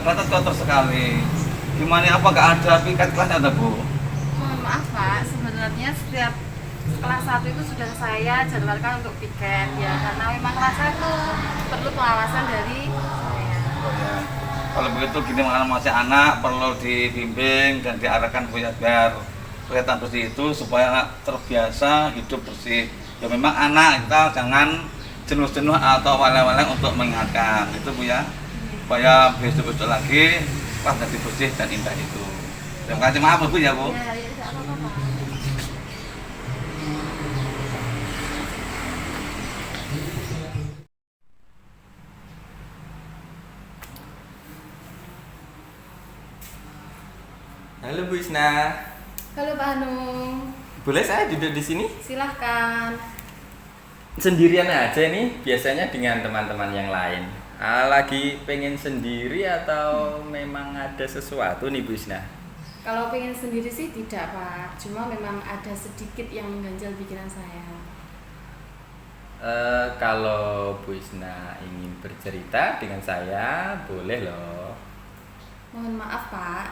kelihatan kotor sekali. Gimana apa nggak ada piket kelasnya ada Bu? Mohon maaf Pak, sebenarnya setiap kelas 1 itu sudah saya jadwalkan untuk piket ya, karena memang kelas 1 perlu pengawasan dari saya. Oh ya. Kalau begitu gini makanya masih anak perlu dibimbing dan diarahkan Bu ya biar kelihatan bersih itu supaya terbiasa hidup bersih. Ya memang anak kita jangan jenuh-jenuh atau waleng-waleng untuk mengingatkan itu Bu ya. Supaya besok-besok lagi pas jadi bersih dan indah itu. Terima kasih, maaf Bu ya Bu. Ya, tidak apa-apa Pak. Halo Bu Isna, Halo Pak Hanung, boleh saya duduk di sini? silahkan. Sendirian aja nih, biasanya dengan teman-teman yang lain. Lagi pengen sendiri atau memang ada sesuatu nih Bu Isna? Kalau pengen sendiri sih tidak Pak, cuma memang ada sedikit yang mengganjal pikiran saya. Kalau Bu Isna ingin bercerita dengan saya, boleh loh. Mohon maaf Pak,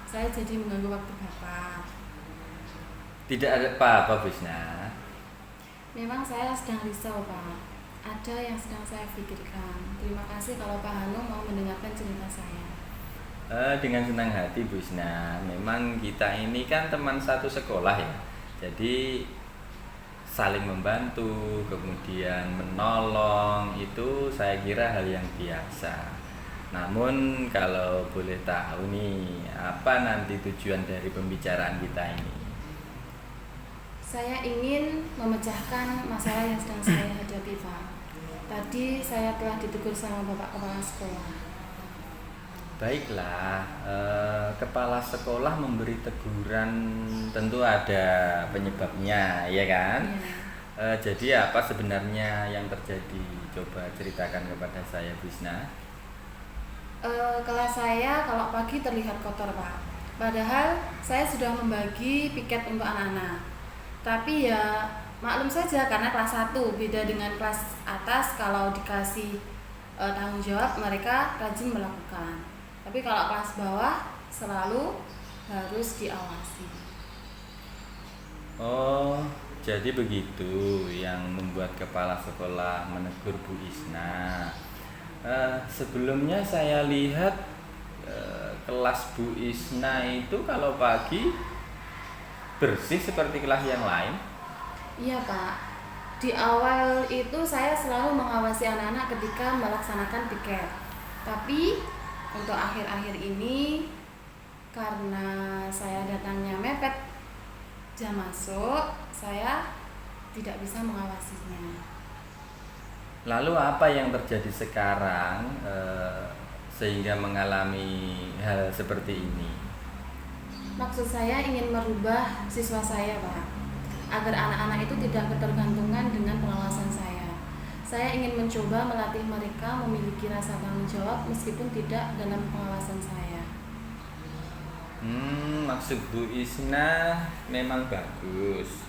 saya jadi mengganggu waktu Bapak. Tidak ada apa-apa Bu Isna. Memang saya sedang risau Pak, ada yang sedang saya pikirkan. Terima kasih kalau Pak Hanung mau mendengarkan cerita saya. Dengan senang hati Bu Isna. Memang kita ini kan teman satu sekolah ya. Jadi saling membantu, kemudian menolong itu saya kira hal yang biasa. Namun kalau boleh tahu nih, apa nanti tujuan dari pembicaraan kita ini? Saya ingin memecahkan masalah yang sedang saya hadapi Pak. Tadi saya telah ditegur sama Bapak Kepala Sekolah. Baiklah, kepala sekolah memberi teguran tentu ada penyebabnya, ya kan? Iya. Jadi apa sebenarnya yang terjadi? Coba ceritakan kepada saya, Bisna. Kelas saya kalau pagi terlihat kotor Pak. Padahal saya sudah membagi piket untuk anak-anak. Tapi ya maklum saja karena kelas 1 beda dengan kelas atas, kalau dikasih tanggung jawab mereka rajin melakukan. Tapi kalau kelas bawah selalu harus diawasi. Oh, jadi begitu yang membuat kepala sekolah menegur Bu Isna. Sebelumnya saya lihat kelas Bu Isna itu kalau pagi bersih seperti kelas yang lain. Iya Pak, di awal itu saya selalu mengawasi anak-anak ketika melaksanakan piket. Tapi untuk akhir-akhir ini karena saya datangnya mepet jam masuk, saya tidak bisa mengawasinya. Lalu apa yang terjadi sekarang sehingga mengalami hal seperti ini? Maksud saya ingin merubah siswa saya Pak, agar anak-anak itu tidak ketergantungan dengan pengawasan saya. Saya ingin mencoba melatih mereka memiliki rasa tanggung jawab meskipun tidak dalam pengawasan saya. Maksud Bu Isna memang bagus,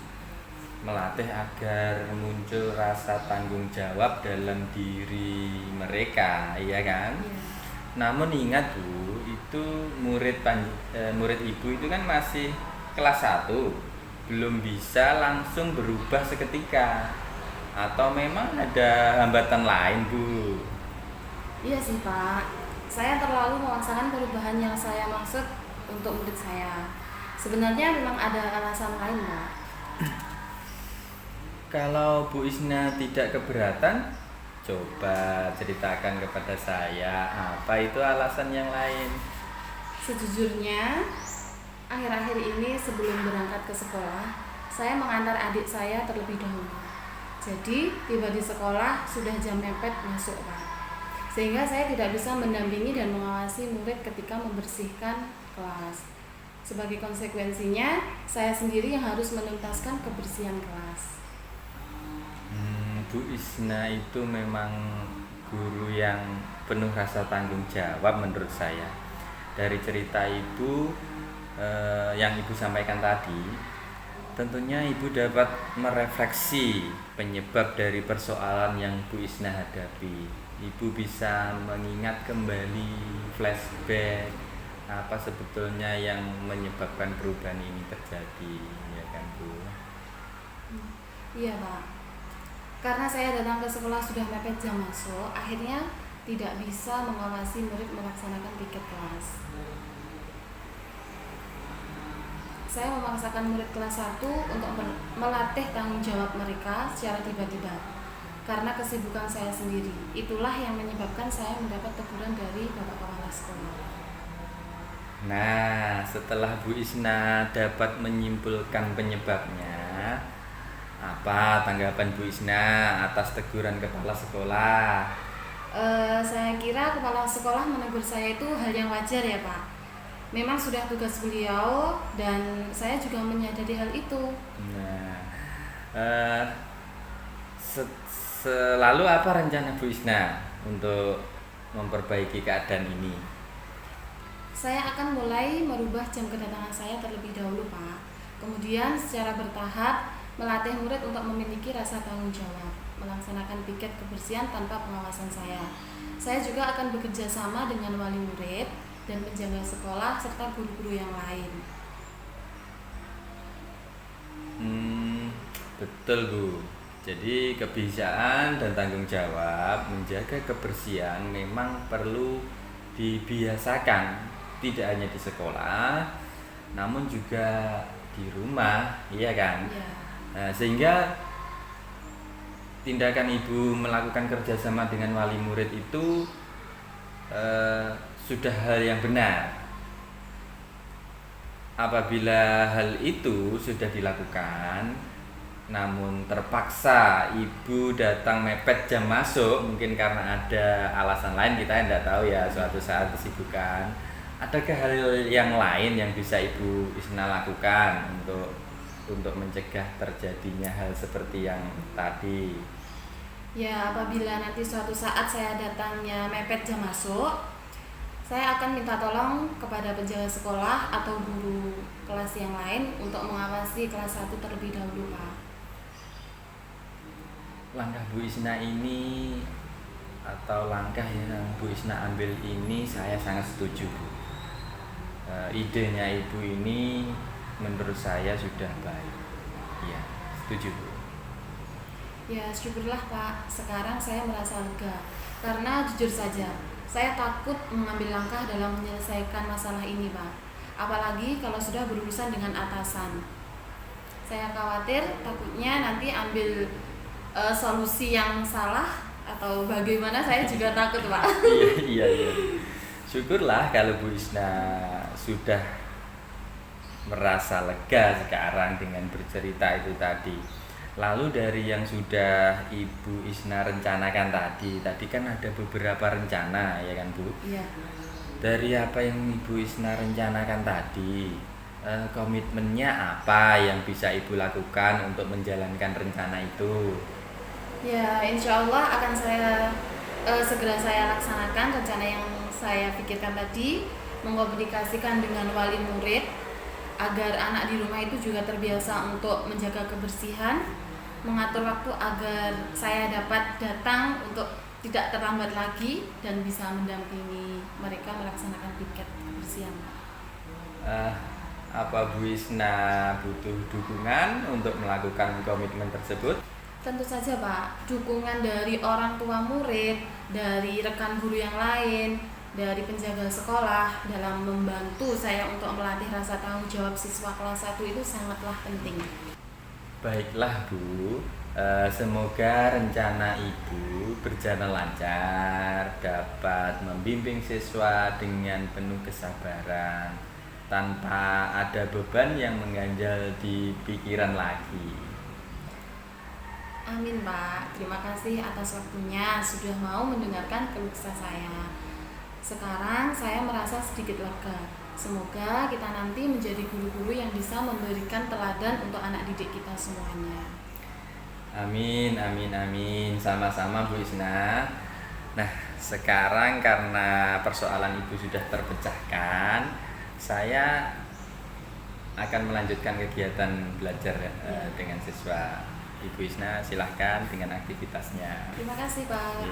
melatih agar muncul rasa tanggung jawab dalam diri mereka, iya kan? Ya. Namun ingat Bu, itu murid Ibu itu kan masih kelas 1, belum bisa langsung berubah seketika. Atau memang ada hambatan lain Bu? Iya sih Pak, saya terlalu memaksakan perubahan yang saya maksud untuk murid saya. Sebenarnya memang ada alasan lain Pak. Kalau Bu Isna tidak keberatan, coba ceritakan kepada saya apa itu alasan yang lain. Sejujurnya, akhir-akhir ini sebelum berangkat ke sekolah, saya mengantar adik saya terlebih dahulu. Jadi, tiba di sekolah sudah jam mepet masuk Pak. Sehingga saya tidak bisa mendampingi dan mengawasi murid ketika membersihkan kelas. Sebagai konsekuensinya, saya sendiri yang harus menuntaskan kebersihan kelas. Bu Isna itu memang guru yang penuh rasa tanggung jawab menurut saya. Dari cerita Ibu yang Ibu sampaikan tadi, tentunya Ibu dapat merefleksi penyebab dari persoalan yang Bu Isna hadapi. Ibu bisa mengingat kembali, flashback apa sebetulnya yang menyebabkan perubahan ini terjadi, ya kan Bu? Iya Pak, karena saya datang ke sekolah sudah mepet jam masuk, akhirnya tidak bisa mengawasi murid melaksanakan piket kelas. Saya memaksakan murid kelas 1 untuk melatih tanggung jawab mereka secara tiba-tiba karena kesibukan saya sendiri. Itulah yang menyebabkan saya mendapat teguran dari Bapak Kepala Sekolah. Nah, setelah Bu Isna dapat menyimpulkan penyebabnya, apa tanggapan Bu Isna atas teguran kepala sekolah? Saya kira kepala sekolah menegur saya itu hal yang wajar ya Pak. Memang sudah tugas beliau dan saya juga menyadari hal itu. Nah, selalu apa rencana Bu Isna untuk memperbaiki keadaan ini? Saya akan mulai merubah jam kedatangan saya terlebih dahulu Pak. Kemudian secara bertahap melatih murid untuk memiliki rasa tanggung jawab, melaksanakan piket kebersihan tanpa pengawasan saya. Saya juga akan bekerja sama dengan wali murid dan penjaga sekolah serta guru-guru yang lain. Betul Bu. Jadi kebiasaan dan tanggung jawab menjaga kebersihan memang perlu dibiasakan, tidak hanya di sekolah, namun juga di rumah, iya kan? Ya. Nah, sehingga tindakan Ibu melakukan kerjasama dengan wali murid itu sudah hal yang benar. Apabila hal itu sudah dilakukan, namun terpaksa Ibu datang mepet jam masuk, mungkin karena ada alasan lain, kita tidak tahu ya, suatu saat kesibukan. Adakah hal yang lain yang bisa Ibu Isna lakukan untuk mencegah terjadinya hal seperti yang tadi? Ya, apabila nanti suatu saat saya datangnya mepet jam masuk, saya akan minta tolong kepada penjaga sekolah atau guru kelas yang lain untuk mengawasi kelas 1 terlebih dahulu Pak. Langkah Bu Isna ini atau langkah yang Bu Isna ambil ini saya sangat setuju Bu. Idenya Ibu ini menurut saya sudah baik. Iya, setuju Bu. Ya syukurlah Pak, sekarang saya merasa lega. Karena jujur saja, saya takut mengambil langkah dalam menyelesaikan masalah ini Pak. Apalagi kalau sudah berurusan dengan atasan. Saya khawatir takutnya nanti ambil solusi yang salah atau bagaimana, saya juga takut Pak. Iya. Syukurlah kalau Bu Isna sudah merasa lega sekarang dengan bercerita itu tadi. Lalu dari yang sudah Ibu Isna rencanakan tadi kan ada beberapa rencana ya kan Bu? Iya. Dari apa yang Ibu Isna rencanakan tadi, komitmennya apa yang bisa Ibu lakukan untuk menjalankan rencana itu? Ya, insya Allah akan segera saya laksanakan rencana yang saya pikirkan tadi, mengkomunikasikan dengan wali murid agar anak di rumah itu juga terbiasa untuk menjaga kebersihan, mengatur waktu agar saya dapat datang untuk tidak terlambat lagi dan bisa mendampingi mereka melaksanakan piket kebersihan. Apa Bu Isna butuh dukungan untuk melakukan komitmen tersebut? Tentu saja Pak, dukungan dari orang tua murid, dari rekan guru yang lain, dari penjaga sekolah dalam membantu saya untuk melatih rasa tanggung jawab siswa kelas 1 itu sangatlah penting. Baiklah Bu, semoga rencana Ibu berjalan lancar, dapat membimbing siswa dengan penuh kesabaran, tanpa ada beban yang mengganjal di pikiran lagi. Amin Pak, terima kasih atas waktunya sudah mau mendengarkan keluh kesah saya. Sekarang saya merasa sedikit lega. Semoga kita nanti menjadi guru-guru yang bisa memberikan teladan untuk anak didik kita semuanya. Amin. Sama-sama Bu Isna. Nah, sekarang karena persoalan Ibu sudah terpecahkan, saya akan melanjutkan kegiatan belajar dengan siswa. Ibu Isna silahkan dengan aktivitasnya. Terima kasih Pak.